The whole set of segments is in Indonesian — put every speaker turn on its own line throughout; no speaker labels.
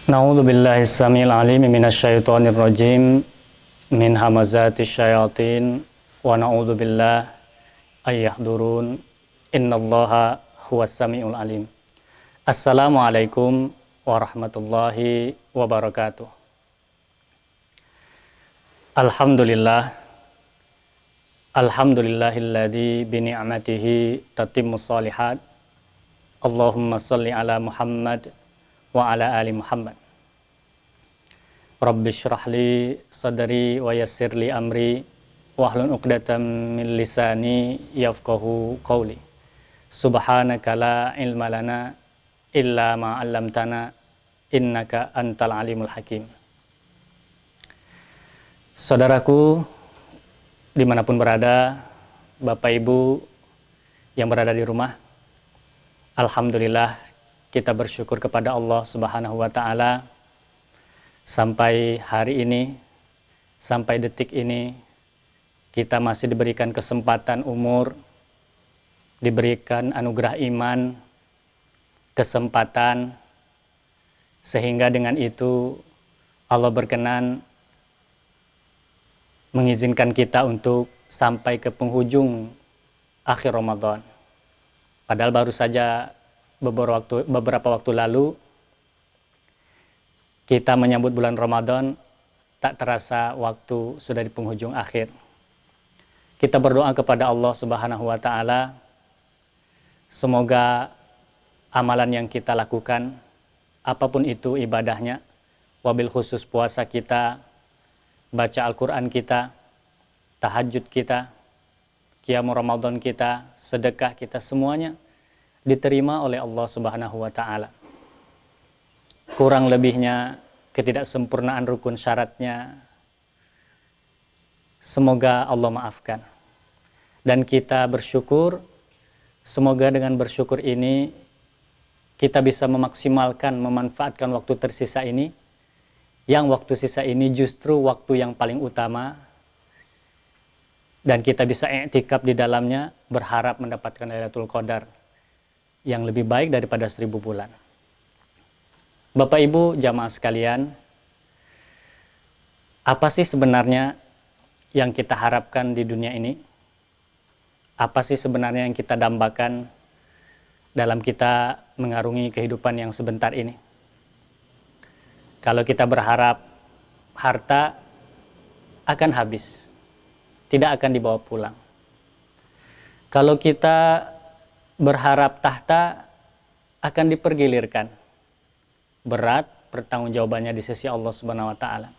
Na'udzu billahi samil alim minasyaitonir rajim min hamazatis syayatin wa na'udzu billahi ayyahdurun innallaha huwas samiul alim. Assalamualaikum warahmatullahi wabarakatuh. Alhamdulillah alhamdulillahilladzi bi ni'matihi tatimmus shalihat. Allahumma shalli ala Muhammad wa ala ali Muhammad. Rabbi shrah li sadri wa yassir li amri wahlul 'uqdatam min lisani yafqahu qawli. Subhanaka la ilma lana illa ma 'allamtana innaka antal alimul hakim. Saudaraku dimanapun berada, Bapak Ibu yang berada di rumah, alhamdulillah kita bersyukur kepada Allah Subhanahu wa Ta'ala sampai hari ini, sampai detik ini, kita masih diberikan kesempatan umur, diberikan anugerah iman, kesempatan, sehingga dengan itu Allah berkenan mengizinkan kita untuk sampai ke penghujung akhir Ramadan. Padahal baru saja beberapa waktu lalu kita menyambut bulan Ramadan, tak terasa waktu sudah di penghujung akhir. Kita berdoa kepada Allah Subhanahu wa Ta'ala, semoga amalan yang kita lakukan, apapun itu ibadahnya, wabil khusus puasa kita, baca Al-Quran kita, tahajud kita, qiyam Ramadan kita, sedekah kita, semuanya diterima oleh Allah Subhanahu wa Ta'ala. Kurang lebihnya, ketidaksempurnaan rukun syaratnya, semoga Allah maafkan. Dan kita bersyukur, semoga dengan bersyukur ini kita bisa memaksimalkan, memanfaatkan waktu tersisa ini, yang waktu sisa ini justru waktu yang paling utama, dan kita bisa i'tikaf di dalamnya, berharap mendapatkan Lailatul Qadar yang lebih baik daripada 1000 bulan. Bapak Ibu jamaah sekalian, apa sih sebenarnya yang kita harapkan di dunia ini? Apa sih sebenarnya yang kita dambakan dalam kita mengarungi kehidupan yang sebentar ini? Kalau kita berharap harta akan habis, tidak akan dibawa pulang. Kalau kita berharap tahta akan dipergilirkan, berat pertanggungjawabannya di sisi Allah Subhanahu wa Ta'ala.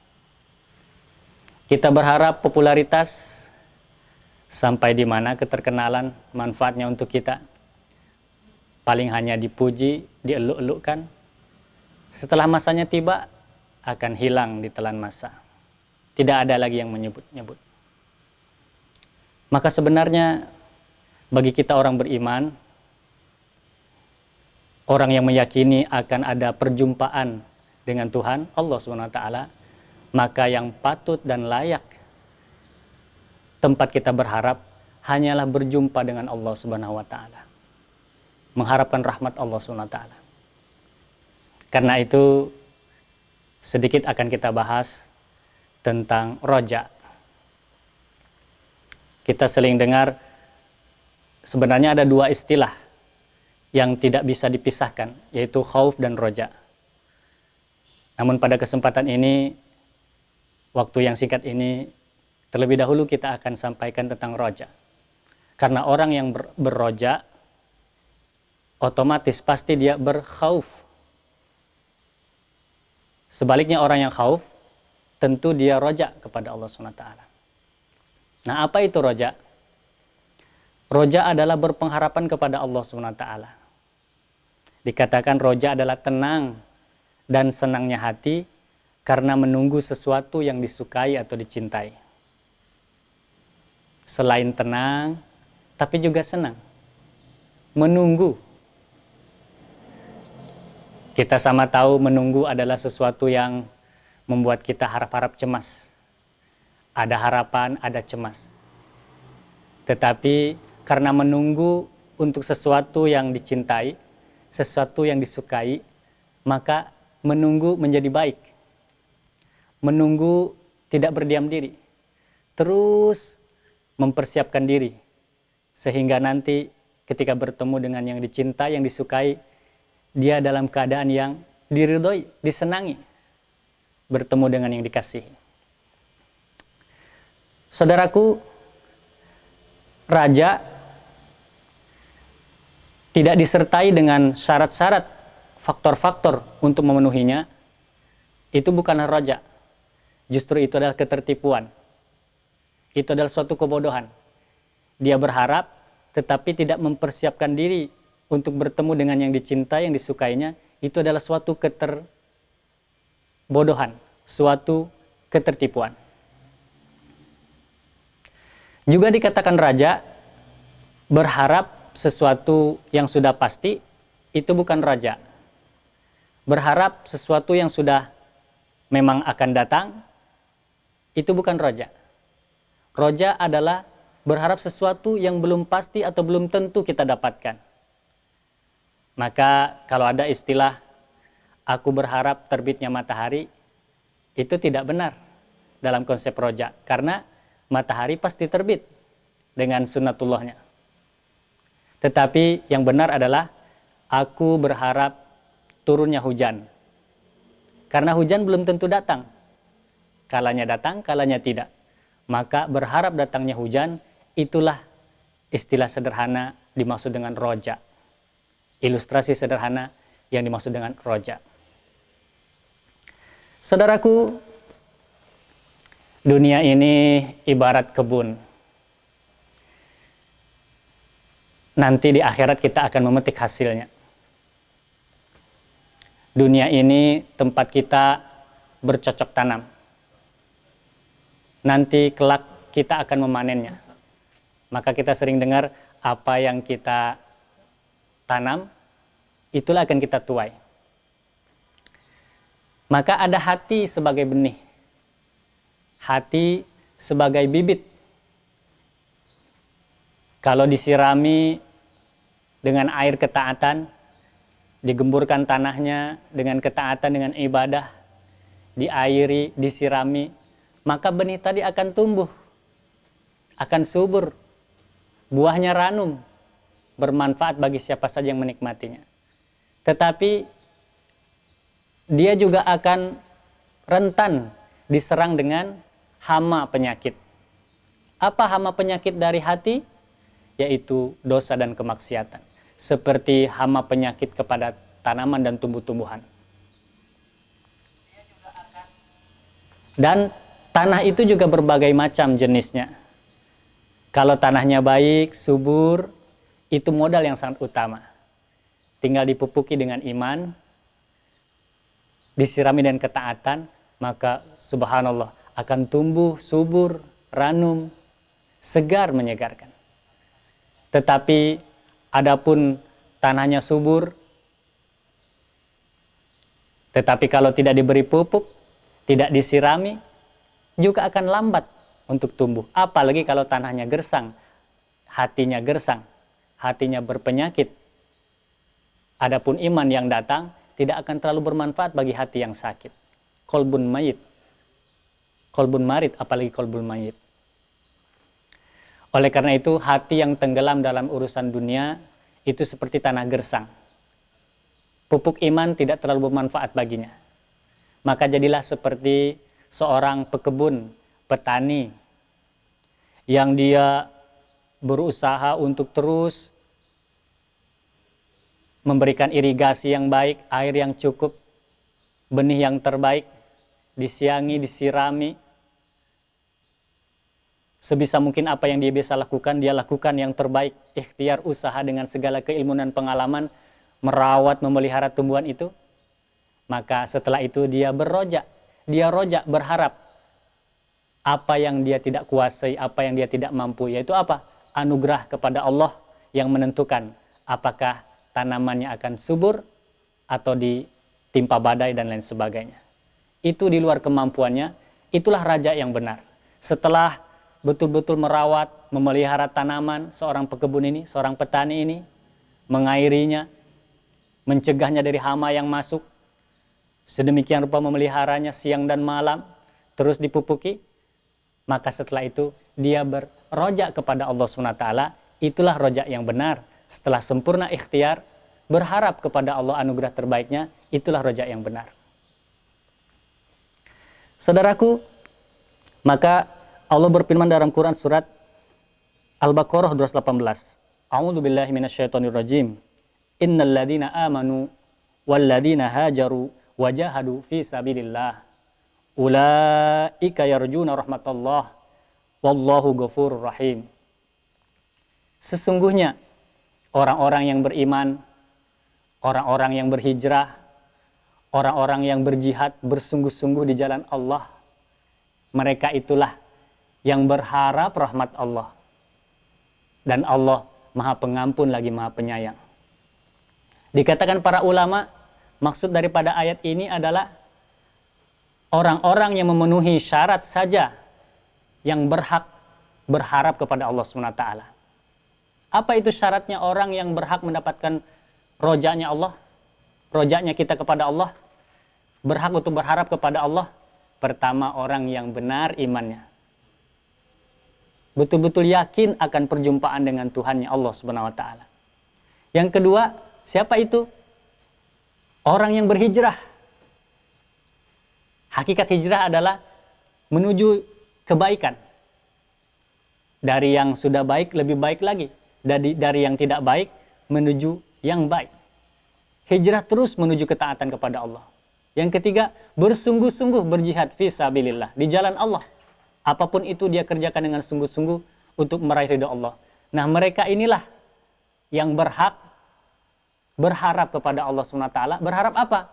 Kita berharap popularitas, sampai di mana keterkenalan manfaatnya untuk kita, paling hanya dipuji, dieluk-elukkan, setelah masanya tiba akan hilang di telan masa, tidak ada lagi yang menyebut-nyebut. Maka sebenarnya bagi kita orang beriman, orang yang meyakini akan ada perjumpaan dengan Tuhan, Allah SWT, maka yang patut dan layak tempat kita berharap hanyalah berjumpa dengan Allah SWT. Mengharapkan rahmat Allah SWT. Karena itu, sedikit akan kita bahas tentang roja. Kita sering dengar, sebenarnya ada dua istilah yang tidak bisa dipisahkan, yaitu khauf dan roja. Namun pada kesempatan ini, waktu yang singkat ini, terlebih dahulu kita akan sampaikan tentang roja. Karena orang yang berroja, otomatis pasti dia berkhauf. Sebaliknya orang yang khauf, tentu dia roja kepada Allah SWT. Nah, apa itu roja? Roja adalah berpengharapan kepada Allah SWT. Dikatakan roja adalah tenang dan senangnya hati karena menunggu sesuatu yang disukai atau dicintai. Selain tenang, tapi juga senang. Menunggu. Kita sama tahu menunggu adalah sesuatu yang membuat kita harap-harap cemas. Ada harapan, ada cemas. Tetapi karena menunggu untuk sesuatu yang dicintai, sesuatu yang disukai, maka menunggu menjadi baik. Menunggu tidak berdiam diri. Terus mempersiapkan diri. Sehingga nanti ketika bertemu dengan yang dicintai, yang disukai, dia dalam keadaan yang diridhoi, disenangi. Bertemu dengan yang dikasihi. Saudaraku, raja tidak disertai dengan syarat-syarat, faktor-faktor untuk memenuhinya, itu bukanlah raja. Justru itu adalah ketertipuan. Itu adalah suatu kebodohan. Dia berharap, tetapi tidak mempersiapkan diri untuk bertemu dengan yang dicintai, yang disukainya, itu adalah suatu keterbodohan, suatu ketertipuan. Juga dikatakan raja berharap sesuatu yang sudah pasti, itu bukan raja. Berharap sesuatu yang sudah memang akan datang, itu bukan raja. Raja adalah berharap sesuatu yang belum pasti atau belum tentu kita dapatkan. Maka kalau ada istilah, aku berharap terbitnya matahari, itu tidak benar dalam konsep raja. Karena matahari pasti terbit dengan sunnatullahnya. Tetapi yang benar adalah, aku berharap turunnya hujan. Karena hujan belum tentu datang. Kalanya datang, kalanya tidak. Maka berharap datangnya hujan, itulah istilah sederhana dimaksud dengan roja. Ilustrasi sederhana yang dimaksud dengan roja. Saudaraku, dunia ini ibarat kebun. Nanti di akhirat kita akan memetik hasilnya. Dunia ini tempat kita bercocok tanam. Nanti kelak kita akan memanennya. Maka kita sering dengar, apa yang kita tanam, itulah akan kita tuai. Maka ada hati sebagai benih. Hati sebagai bibit. Kalau disirami dengan air ketaatan, digemburkan tanahnya dengan ketaatan, dengan ibadah, diairi, disirami, maka benih tadi akan tumbuh, akan subur, buahnya ranum, bermanfaat bagi siapa saja yang menikmatinya. Tetapi dia juga akan rentan diserang dengan hama penyakit. Apa hama penyakit dari hati? Yaitu dosa dan kemaksiatan. Seperti hama penyakit kepada tanaman dan tumbuh-tumbuhan. Dan tanah itu juga berbagai macam jenisnya. Kalau tanahnya baik, subur, itu modal yang sangat utama. Tinggal dipupuki dengan iman, disirami dengan ketaatan, maka subhanallah akan tumbuh, subur, ranum, segar, menyegarkan. Tetapi adapun tanahnya subur, tetapi kalau tidak diberi pupuk, tidak disirami, juga akan lambat untuk tumbuh. Apalagi kalau tanahnya gersang, hatinya gersang, hatinya berpenyakit. Adapun iman yang datang tidak akan terlalu bermanfaat bagi hati yang sakit. Kolbun mayit, kolbun marid, apalagi kolbun mayit. Oleh karena itu, hati yang tenggelam dalam urusan dunia itu seperti tanah gersang. Pupuk iman tidak terlalu bermanfaat baginya. Maka jadilah seperti seorang pekebun, petani, yang dia berusaha untuk terus memberikan irigasi yang baik, air yang cukup, benih yang terbaik, disiangi, disirami. Sebisa mungkin apa yang dia bisa lakukan, dia lakukan yang terbaik. Ikhtiar, usaha dengan segala keilmuan dan pengalaman, merawat, memelihara tumbuhan itu. Maka setelah itu dia berroja. Dia roja, berharap. Apa yang dia tidak kuasai, apa yang dia tidak mampu. Yaitu apa? Anugerah kepada Allah yang menentukan apakah tanamannya akan subur atau ditimpa badai dan lain sebagainya. Itu di luar kemampuannya. Itulah raja yang benar. Setelah betul-betul merawat, memelihara tanaman, seorang pekebun ini, seorang petani ini, mengairinya, mencegahnya dari hama yang masuk, sedemikian rupa memeliharanya siang dan malam, terus dipupuki, maka setelah itu dia berrojak kepada Allah SWT. Itulah rojak yang benar. Setelah sempurna ikhtiar, berharap kepada Allah anugerah terbaiknya, itulah rojak yang benar. Saudaraku, maka Allah berfirman dalam Quran surat Al-Baqarah 218. A'udzu billahi minasyaitonir rajim. Innal ladzina amanu wal ladzina hajaru wajahadu fi sabilillah ulaika yarjuna rahmatallah wallahu ghafurur rahim. Sesungguhnya orang-orang yang beriman, orang-orang yang berhijrah, orang-orang yang berjihad bersungguh-sungguh di jalan Allah, mereka itulah yang berharap rahmat Allah. Dan Allah Maha Pengampun lagi Maha Penyayang. Dikatakan para ulama, maksud daripada ayat ini adalah orang-orang yang memenuhi syarat saja yang berhak berharap kepada Allah SWT. Apa itu syaratnya orang yang berhak mendapatkan rojaknya Allah? Rojaknya kita kepada Allah? Berhak untuk berharap kepada Allah? Pertama, orang yang benar imannya. Betul-betul yakin akan perjumpaan dengan Tuhannya Allah SWT. Yang kedua, siapa itu? Orang yang berhijrah. Hakikat hijrah adalah menuju kebaikan. Dari yang sudah baik, lebih baik lagi. Dari yang tidak baik, menuju yang baik. Hijrah terus menuju ketaatan kepada Allah. Yang ketiga, bersungguh-sungguh berjihad fisabilillah, di jalan Allah. Apapun itu dia kerjakan dengan sungguh-sungguh untuk meraih ridha Allah. Nah, mereka inilah yang berharap kepada Allah SWT. Berharap apa?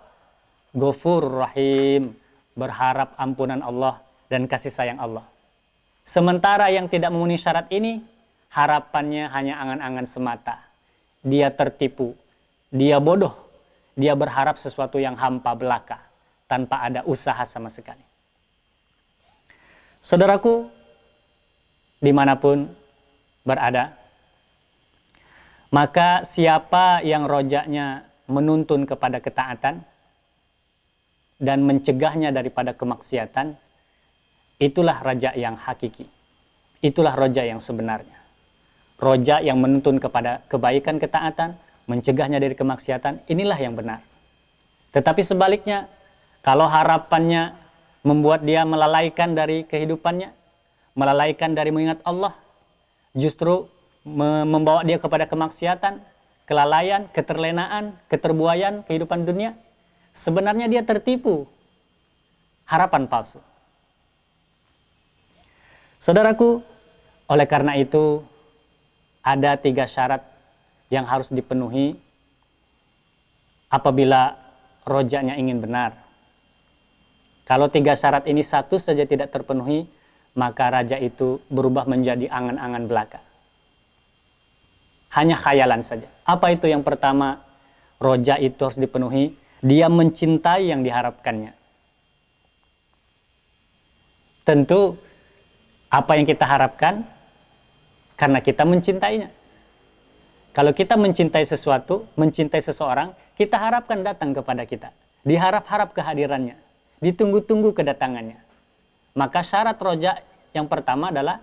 Ghafurur Rahim. Berharap ampunan Allah dan kasih sayang Allah. Sementara yang tidak memenuhi syarat ini, harapannya hanya angan-angan semata. Dia tertipu, dia bodoh, dia berharap sesuatu yang hampa belaka, tanpa ada usaha sama sekali. Saudaraku, dimanapun berada, maka siapa yang rojaknya menuntun kepada ketaatan dan mencegahnya daripada kemaksiatan, itulah raja yang hakiki. Itulah roja yang sebenarnya. Roja yang menuntun kepada kebaikan ketaatan, mencegahnya dari kemaksiatan, inilah yang benar. Tetapi sebaliknya, kalau harapannya membuat dia melalaikan dari kehidupannya, melalaikan dari mengingat Allah, justru membawa dia kepada kemaksiatan, kelalaian, keterlenaan, keterbuaian kehidupan dunia, sebenarnya dia tertipu. Harapan palsu. Saudaraku, oleh karena itu, ada 3 syarat yang harus dipenuhi apabila rojaknya ingin benar. Kalau 3 syarat ini satu saja tidak terpenuhi, maka raja itu berubah menjadi angan-angan belaka. Hanya khayalan saja. Apa itu yang pertama? Roja itu harus dipenuhi, dia mencintai yang diharapkannya. Tentu, apa yang kita harapkan? Karena kita mencintainya. Kalau kita mencintai sesuatu, mencintai seseorang, kita harapkan datang kepada kita. Diharap-harap kehadirannya. Ditunggu-tunggu kedatangannya. Maka syarat roja yang pertama adalah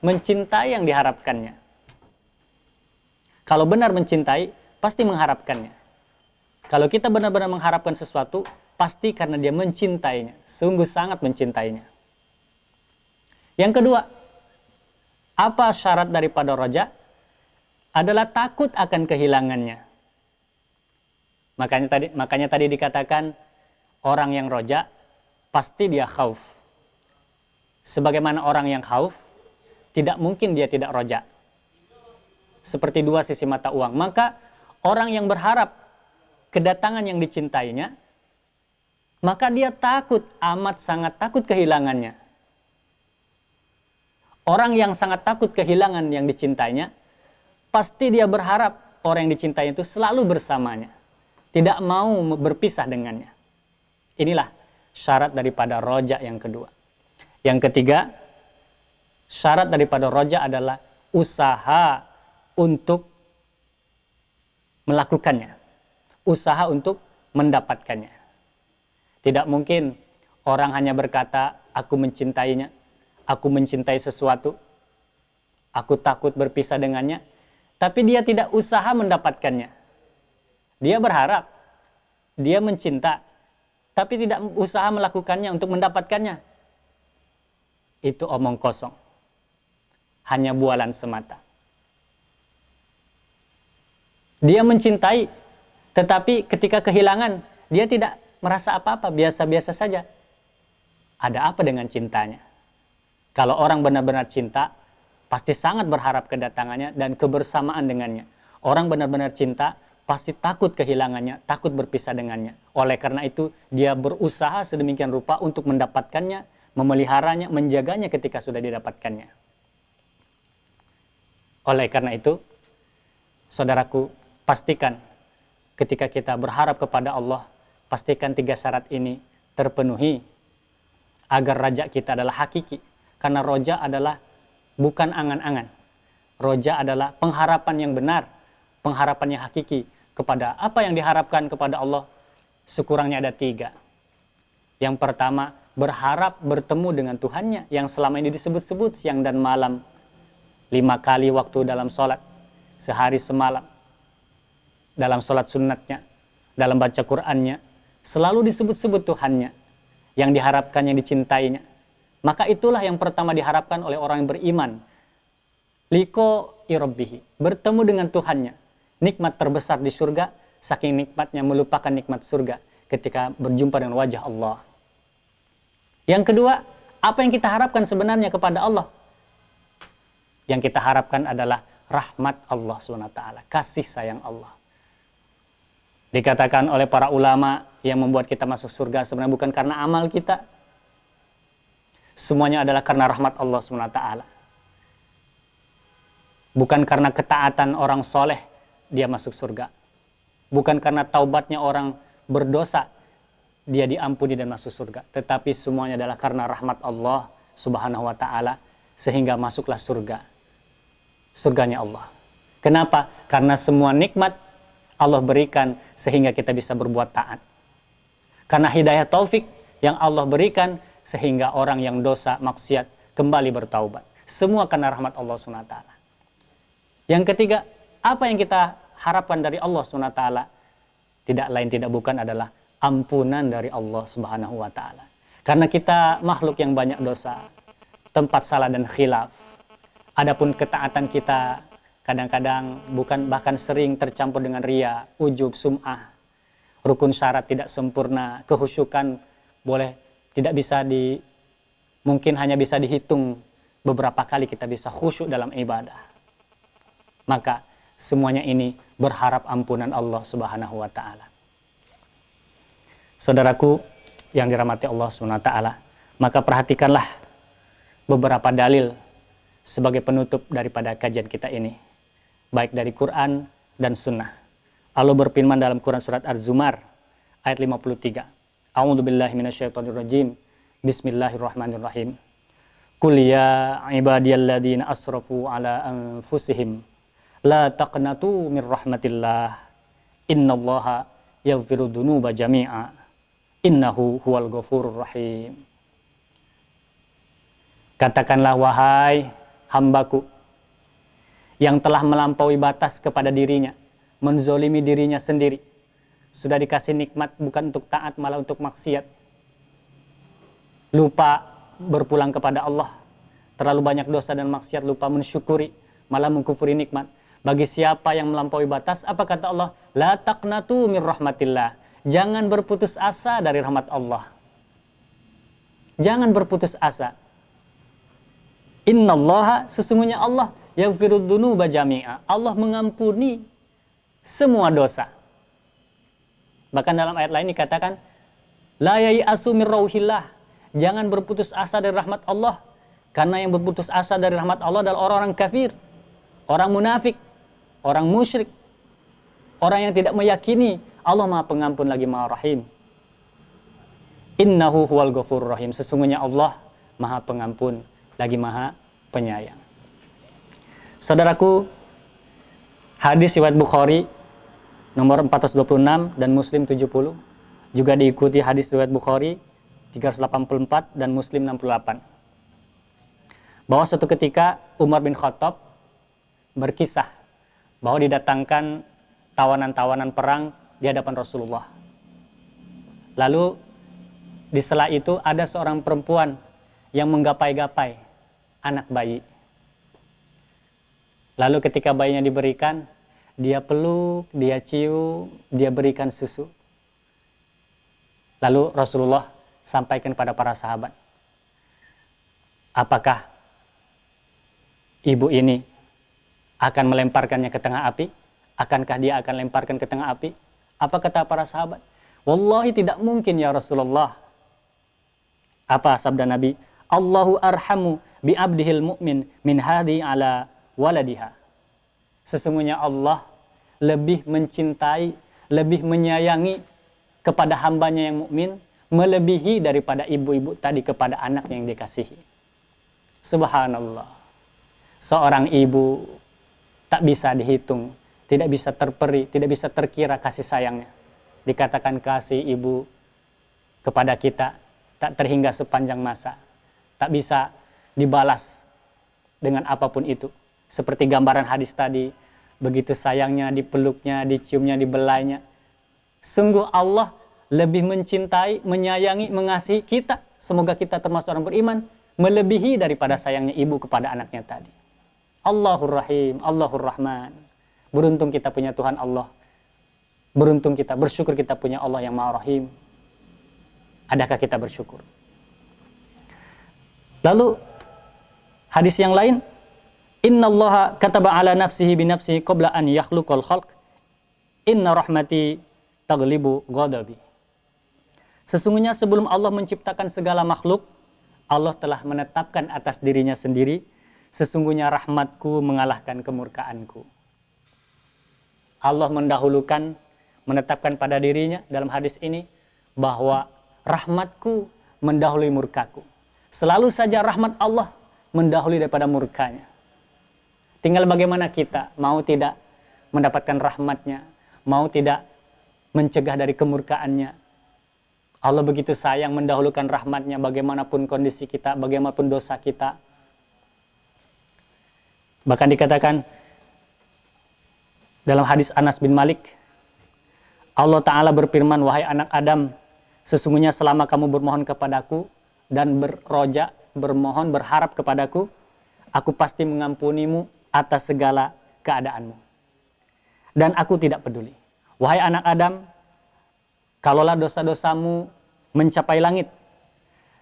mencintai yang diharapkannya. Kalau benar mencintai, pasti mengharapkannya. Kalau kita benar-benar mengharapkan sesuatu, pasti karena dia mencintainya. Sungguh sangat mencintainya. Yang kedua, apa syarat daripada roja? Adalah takut akan kehilangannya. Makanya tadi dikatakan, orang yang roja, pasti dia khauf. Sebagaimana orang yang khauf, tidak mungkin dia tidak roja. Seperti 2 sisi mata uang. Maka orang yang berharap kedatangan yang dicintainya, maka dia takut, amat sangat takut kehilangannya. Orang yang sangat takut kehilangan yang dicintainya, pasti dia berharap orang yang dicintai itu selalu bersamanya. Tidak mau berpisah dengannya. Inilah syarat daripada roja yang kedua. Yang ketiga, syarat daripada roja adalah usaha untuk melakukannya. Usaha untuk mendapatkannya. Tidak mungkin orang hanya berkata, aku mencintainya, aku mencintai sesuatu, aku takut berpisah dengannya, tapi dia tidak usaha mendapatkannya. Dia berharap, dia mencinta, tapi tidak usaha melakukannya untuk mendapatkannya. Itu omong kosong. Hanya bualan semata. Dia mencintai, tetapi ketika kehilangan, dia tidak merasa apa-apa, biasa-biasa saja. Ada apa dengan cintanya? Kalau orang benar-benar cinta, pasti sangat berharap kedatangannya dan kebersamaan dengannya. Orang benar-benar cinta, pasti takut kehilangannya, takut berpisah dengannya. Oleh karena itu, dia berusaha sedemikian rupa untuk mendapatkannya, memeliharanya, menjaganya ketika sudah didapatkannya. Oleh karena itu, saudaraku, pastikan ketika kita berharap kepada Allah, pastikan 3 syarat ini terpenuhi agar raja kita adalah hakiki. Karena roja adalah bukan angan-angan. Roja adalah pengharapan yang benar, pengharapan yang hakiki kepada apa yang diharapkan kepada Allah. Sekurangnya ada 3. Yang pertama, berharap bertemu dengan Tuhannya yang selama ini disebut-sebut siang dan malam. 5 kali waktu dalam sholat, sehari semalam. Dalam sholat sunnatnya, dalam baca Qur'annya, selalu disebut-sebut Tuhannya, yang diharapkan, yang dicintainya. Maka itulah yang pertama diharapkan oleh orang yang beriman. Liko irabbihi, bertemu dengan Tuhannya. Nikmat terbesar di surga, saking nikmatnya melupakan nikmat surga ketika berjumpa dengan wajah Allah. Yang kedua, apa yang kita harapkan sebenarnya kepada Allah? Yang kita harapkan adalah rahmat Allah SWT, kasih sayang Allah. Dikatakan oleh para ulama yang membuat kita masuk surga sebenarnya bukan karena amal kita. Semuanya adalah karena rahmat Allah SWT. Bukan karena ketaatan orang soleh dia masuk surga. Bukan karena taubatnya orang berdosa dia diampuni dan masuk surga. Tetapi semuanya adalah karena rahmat Allah Subhanahu wa ta'ala sehingga masuklah surga. Surganya Allah. Kenapa? Karena semua nikmat Allah berikan sehingga kita bisa berbuat taat. Karena hidayah taufik yang Allah berikan sehingga orang yang dosa, maksiat kembali bertaubat. Semua karena rahmat Allah SWT. Yang ketiga, apa yang kita harapkan dari Allah SWT? Tidak lain tidak bukan adalah ampunan dari Allah Subhanahu wa ta'ala. Karena kita makhluk yang banyak dosa, tempat salah dan khilaf. Adapun ketaatan kita kadang-kadang bukan bahkan sering tercampur dengan riya, ujub, sum'ah. Rukun syarat tidak sempurna, kehusyukan mungkin hanya bisa dihitung beberapa kali kita bisa khusyuk dalam ibadah. Maka semuanya ini berharap ampunan Allah Subhanahu wa ta'ala. Saudaraku yang dirahmati Allah Subhanahu wa ta'ala, maka perhatikanlah beberapa dalil sebagai penutup daripada kajian kita ini, baik dari Quran dan Sunnah. Allah berfirman dalam Quran surat Az-Zumar ayat 53. A'udzubillahi minasyaitonirrajim. Bismillahirrahmanirrahim. Qul ya ibadiyalladzina asrafu ala anfusihim la taqnatu mir rahmatillah. Innallaha yaghfiru dzunuba jami'a. Innahu huwal ghafurur rahim. Katakanlah wahai hambaku yang telah melampaui batas kepada dirinya, menzolimi dirinya sendiri. Sudah dikasih nikmat bukan untuk taat malah untuk maksiat. Lupa berpulang kepada Allah. Terlalu banyak dosa dan maksiat, lupa mensyukuri, malah mengkufuri nikmat. Bagi siapa yang melampaui batas, apa kata Allah? La taqnatu mir rahmatillah. Jangan berputus asa dari rahmat Allah. Jangan berputus asa. Innallaha, sesungguhnya Allah yaghfiru dzunuba jami'a. Allah mengampuni semua dosa. Bahkan dalam ayat lain dikatakan la yai'asu mir rauhillah. Jangan berputus asa dari rahmat Allah. Karena yang berputus asa dari rahmat Allah adalah orang-orang kafir, orang munafik, orang musyrik, orang yang tidak meyakini Allah Maha Pengampun lagi Maha Rahim. Innahu huwal ghafurur rahim. Sesungguhnya Allah Maha Pengampun lagi Maha Penyayang. Saudaraku, hadis riwayat Bukhari nomor 426 dan Muslim 70 Juga diikuti hadis riwayat Bukhari 384 dan Muslim 68. Bahwa suatu ketika Umar bin Khattab berkisah bahwa didatangkan tawanan-tawanan perang di hadapan Rasulullah. Lalu di sela itu ada seorang perempuan yang menggapai-gapai anak bayi. Lalu ketika bayinya diberikan, dia peluk, dia cium, dia berikan susu. Lalu Rasulullah sampaikan kepada para sahabat, apakah ibu ini akan melemparkannya ke tengah api? Akankah dia akan lemparkan ke tengah api? Apa kata para sahabat? Wallahi tidak mungkin ya Rasulullah. Apa sabda Nabi? Allahu arhamu bi abdihil mu'min min hadi ala waladiha. Sesungguhnya Allah lebih mencintai, lebih menyayangi kepada hambanya yang mukmin melebihi daripada ibu-ibu tadi kepada anak yang dikasihi. Subhanallah. Seorang ibu tak bisa dihitung, tidak bisa terperi, tidak bisa terkira kasih sayangnya. Dikatakan kasih ibu kepada kita tak terhingga sepanjang masa, tak bisa dibalas dengan apapun itu. Seperti gambaran hadis tadi, begitu sayangnya, dipeluknya, diciumnya, dibelainya. Sungguh Allah lebih mencintai, menyayangi, mengasihi kita. Semoga kita termasuk orang beriman, melebihi daripada sayangnya ibu kepada anaknya tadi. Allahur Rahim, Allahur Rahman. Beruntung kita punya Tuhan Allah. Beruntung kita, bersyukur kita punya Allah yang Maha Rahim. Adakah kita bersyukur? Lalu hadis yang lain, innallaha kataba ala nafsihi binafsihi qabla an yakhluqal khalq. Inna rahmati taglibu ghadabi. Sesungguhnya sebelum Allah menciptakan segala makhluk, Allah telah menetapkan atas dirinya sendiri, sesungguhnya rahmatku mengalahkan kemurkaanku. Allah mendahulukan, menetapkan pada dirinya dalam hadis ini bahwa rahmatku mendahului murkaku. Selalu saja rahmat Allah mendahului daripada murkanya. Tinggal bagaimana kita mau tidak mendapatkan rahmatnya, mau tidak mencegah dari kemurkaannya. Allah begitu sayang mendahulukan rahmatnya bagaimanapun kondisi kita, bagaimanapun dosa kita. Bahkan dikatakan dalam hadis Anas bin Malik, Allah Ta'ala berfirman, wahai anak Adam, sesungguhnya selama kamu bermohon kepadaku dan berroja, bermohon, berharap kepadaku, aku pasti mengampunimu atas segala keadaanmu. Dan aku tidak peduli. Wahai anak Adam, kalaulah dosa-dosamu mencapai langit,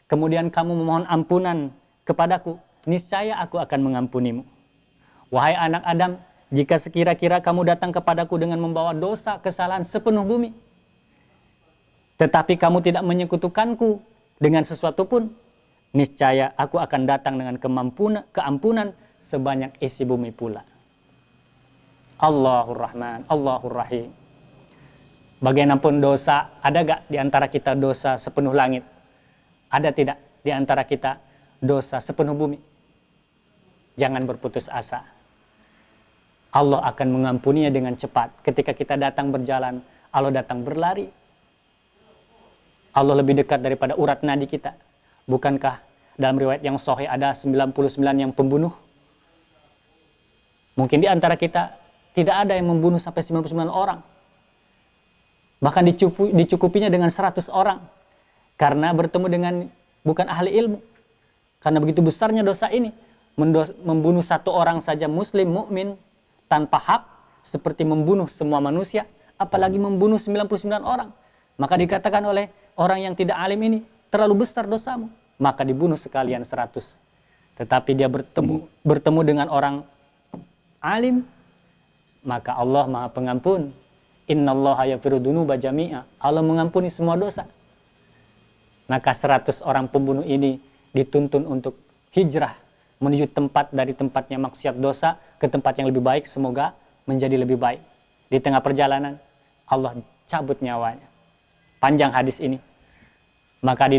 kemudian kamu memohon ampunan kepadaku, niscaya aku akan mengampunimu. Wahai anak Adam, jika sekira-kira kamu datang kepadaku dengan membawa dosa kesalahan sepenuh bumi, tetapi kamu tidak menyekutukanku dengan sesuatu pun, niscaya aku akan datang dengan keampunan sebanyak isi bumi pula. Allahur Rahman, Allahur Rahim. Bagaimanapun dosa, ada gak di antara kita dosa sepenuh langit? Ada tidak di antara kita dosa sepenuh bumi? Jangan berputus asa. Allah akan mengampuninya dengan cepat. Ketika kita datang berjalan, Allah datang berlari. Allah lebih dekat daripada urat nadi kita. Bukankah dalam riwayat yang sahih ada 99 yang pembunuh? Mungkin di antara kita tidak ada yang membunuh sampai 99 orang. Bahkan dicukupinya dengan 100 orang. Karena bertemu dengan bukan ahli ilmu. Karena begitu besarnya dosa ini. Membunuh satu orang saja muslim, mukmin tanpa hak, seperti membunuh semua manusia, apalagi membunuh 99 orang. Maka dikatakan oleh orang yang tidak alim ini, terlalu besar dosamu, maka dibunuh sekalian 100. Tetapi dia bertemu dengan orang alim, maka Allah Maha Pengampun. Innallaha yaghfiru dzunuba jami'a. Allah mengampuni semua dosa. Maka 100 orang pembunuh ini dituntun untuk hijrah menuju tempat dari tempatnya maksiat dosa ke tempat yang lebih baik, semoga menjadi lebih baik. Di tengah perjalanan Allah cabut nyawanya. Panjang hadis ini. Maka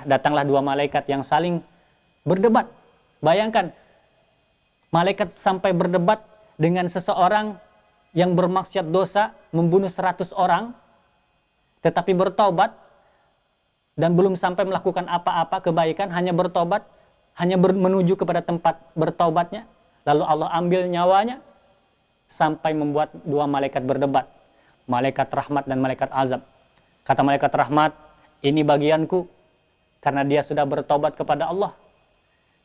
datanglah dua malaikat yang saling berdebat. Bayangkan, malaikat sampai berdebat dengan seseorang yang bermaksiat dosa, membunuh 100 orang, tetapi bertobat dan belum sampai melakukan apa-apa kebaikan, hanya bertobat, hanya menuju kepada tempat bertobatnya, lalu Allah ambil nyawanya sampai membuat dua malaikat berdebat, malaikat rahmat dan malaikat azab. Kata malaikat rahmat, ini bagianku, karena dia sudah bertobat kepada Allah,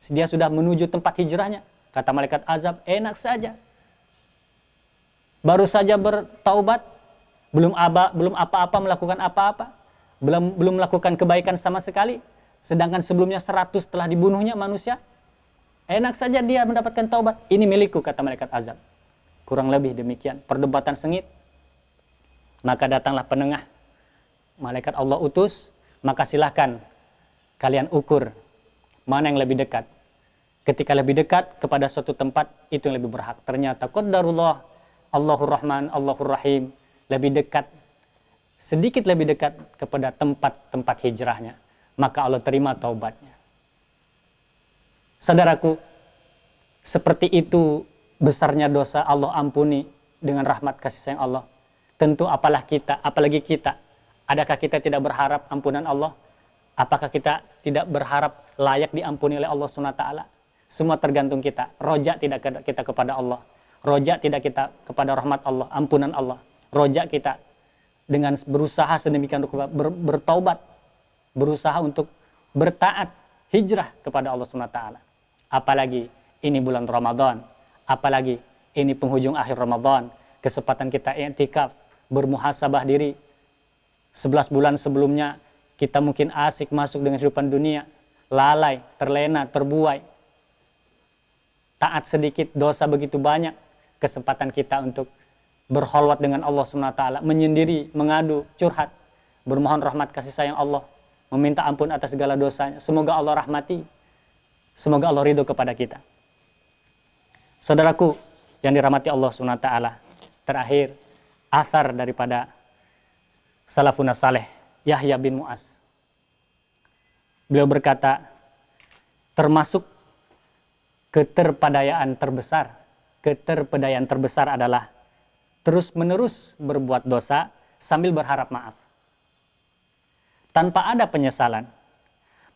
dia sudah menuju tempat hijrahnya. Kata malaikat azab, enak saja, baru saja bertaubat, belum apa-apa melakukan apa-apa, belum melakukan kebaikan sama sekali, sedangkan sebelumnya 100 telah dibunuhnya manusia. Enak saja dia mendapatkan taubat. Ini milikku, kata malaikat azab. Kurang lebih demikian, perdebatan sengit. Maka datanglah penengah, malaikat Allah utus, maka silahkan kalian ukur mana yang lebih dekat. Ketika lebih dekat kepada suatu tempat, itu yang lebih berhak. Ternyata qadarullah, Allahur Rahman, Allahur Rahim, lebih dekat, sedikit lebih dekat kepada tempat hijrahnya. Maka Allah terima taubatnya. Saudaraku, seperti itu besarnya dosa, Allah ampuni dengan rahmat kasih sayang Allah. Tentu apalagi kita. Adakah kita tidak berharap ampunan Allah? Apakah kita tidak berharap layak diampuni oleh Allah SWT? Semua tergantung kita. Roja tidak kita kepada Allah. Roja tidak kita kepada rahmat Allah, ampunan Allah. Roja kita dengan berusaha sedemikian untuk bertaubat, berusaha untuk bertaat, hijrah kepada Allah SWT. Apalagi ini bulan Ramadan, apalagi ini penghujung akhir Ramadan, kesempatan kita i'tikaf, bermuhasabah diri. 11 bulan sebelumnya kita mungkin asik masuk dengan kehidupan dunia, lalai, terlena, terbuai, taat sedikit, dosa begitu banyak. Kesempatan kita untuk berholwat dengan Allah SWT, menyendiri, mengadu, curhat, bermohon rahmat kasih sayang Allah, meminta ampun atas segala dosanya. Semoga Allah rahmati, semoga Allah ridho kepada kita. Saudaraku yang dirahmati Allah SWT, terakhir athar daripada salafun saleh Yahya bin Mu'az. Beliau berkata, termasuk keterpedayaan terbesar adalah terus-menerus berbuat dosa sambil berharap maaf, tanpa ada penyesalan,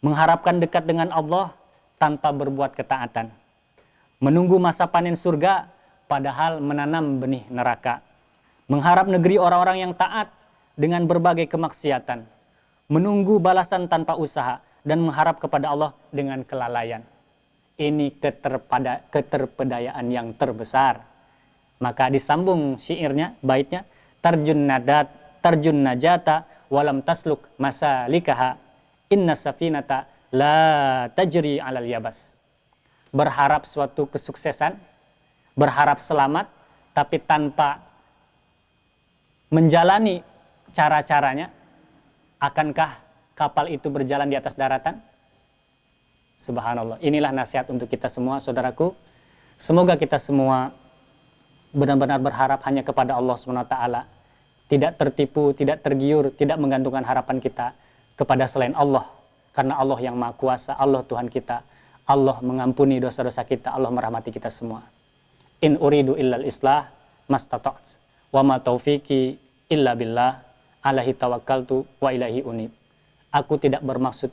mengharapkan dekat dengan Allah tanpa berbuat ketaatan, menunggu masa panen surga padahal menanam benih neraka, mengharap negeri orang-orang yang taat dengan berbagai kemaksiatan, menunggu balasan tanpa usaha, dan mengharap kepada Allah dengan kelalaian. Ini keterpedayaan yang terbesar. Maka disambung syairnya, baitnya, tarjun najata walam tasluk masalikaha inna safinata la tajri alal yabas. Berharap suatu kesuksesan, berharap selamat, tapi tanpa menjalani cara-caranya, akankah kapal itu berjalan di atas daratan? Subhanallah. Inilah nasihat untuk kita semua, saudaraku. Semoga kita semua benar-benar berharap hanya kepada Allah SWT. Tidak tertipu, tidak tergiur, tidak menggantungkan harapan kita kepada selain Allah. Karena Allah yang Maha Kuasa, Allah Tuhan kita. Allah mengampuni dosa-dosa kita, Allah merahmati kita semua. In uridu illal islah mastata'at. Wa ma taufiqi illa billah. Alaihi tawakkaltu wa ilaihi unib. Aku tidak bermaksud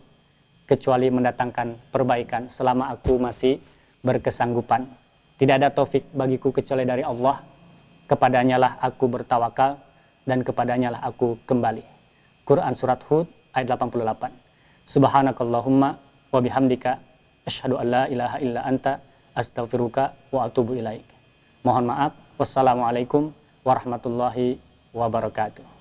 kecuali mendatangkan perbaikan selama aku masih berkesanggupan. Tidak ada taufik bagiku kecuali dari Allah. Kepadanya lah aku bertawakal dan kepadanya lah aku kembali. Quran Surat Hud ayat 88. Subhanakallahumma wa bihamdika asyhadu an la ilaha illa anta astaghfiruka wa atubu ilaik. Mohon maaf. Wassalamualaikum warahmatullahi wabarakatuh.